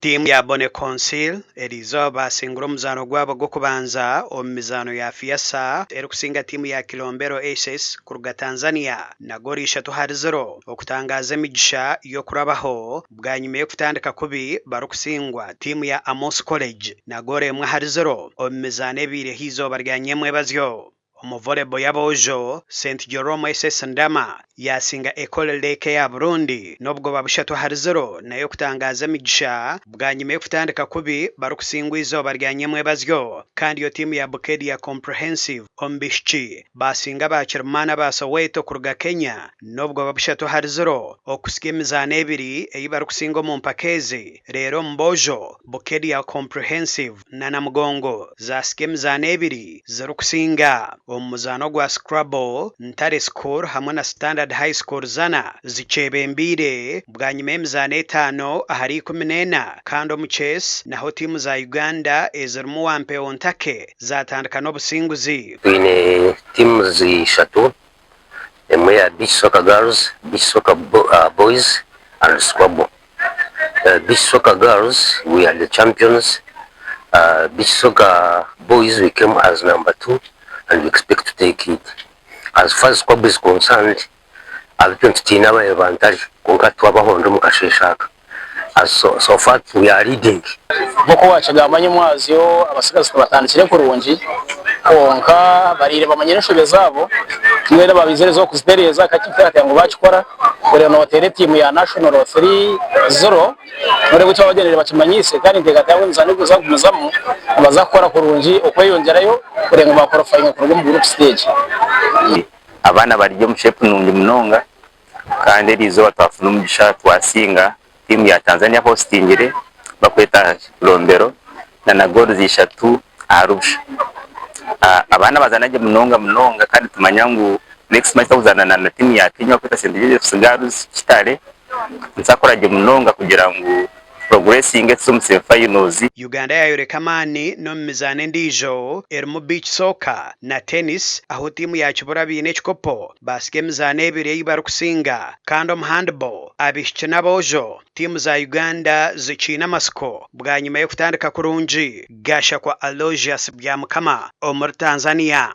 Timu ya Bone Council erizo basingura omuzano gwabo gwo kubanza omu mizano ya FIASA erikusinga timu ya Kilombero Aces kuruga Tanzania na gori 3-0 okutangaza emigisha y'okurabaho bwanyuma y'okutandika kubi barukusingwa timu ya Amos College na gori 1-0 omu mizano ebiri hizoba ryanyemwe bazyo. Omuvolebo y'abojo St Jerome SS Ndama yasinga Ecole Leke ya Burundi nobwo babushatu 0 nayo kutangaza emigisha bwanyuma y'okutandika kubi barukusingwa izoba ryanyemwe bazyo kandi yo timu ya Bukedi ya Comprehensive ombishiki basinga bakirmana ba Soweto kuruga Kenya nobwo babushatu 0 okusiga emizano ebiri eyibarukusinga mu mpakezi rero mbojo Bukedi ya Comprehensive na Namugongo zasiga emizano ebiri zirukusinga omuzano gwa Scrabble Ntare School hamwe na Standard High School zana zichebembire bwanyuma emizano 5 ahari 14 kandi omu chess naho timu za Uganda ezirimu wampe ontake zatandika n'obusinguzi. Twine timu zishatu emwe ya Beach Soccer Girls, Beach Soccer Boys and Scrabble. Beach Soccer Girls, we are the champions. Beach Soccer Boys, we came as number 2 and we expect to take it. As far as Scrabble is concerned, I've been to our advantage. So far we are leading. Boko wacaga amanyamwaziyo abasigazi batandikire kurungi konka barire bamanyire nshobe zabo mwere babizere zo kuzitereza kakifata ngo bacikora kure no tere timu ya National 3-0 muri guca abagenere bakimanyise kandi ndegatangwe nzane guza kumuzamo bazakora kurungi okweyongerayo kure ngo bakora fine ku mu group stage. Abana bariyo mushepu nungi munonga kandi rizo batafuna umugisha twasinga timu ya Tanzania hostingire bakweta Kilombero na goli zishatu arusha. Abana bazanaje munonga kandi tumanyangu next match tuzana na timu ya Kenya kweta St Joseph's Girls Kitale nsakoraje munonga kugira ngo progressing some finals. Uganda yayorekamani no mizane ndijo erimu beach soccer na tennis aho timu ya Kibura bine kikopo basike mizane ebiri yibarukusinga kandi omu handball abishikina bojo timu za Uganda zikina masiko bwanyuma yo kutandika kurungi gasha kwa Aloysius Byamukama omuri Tanzania.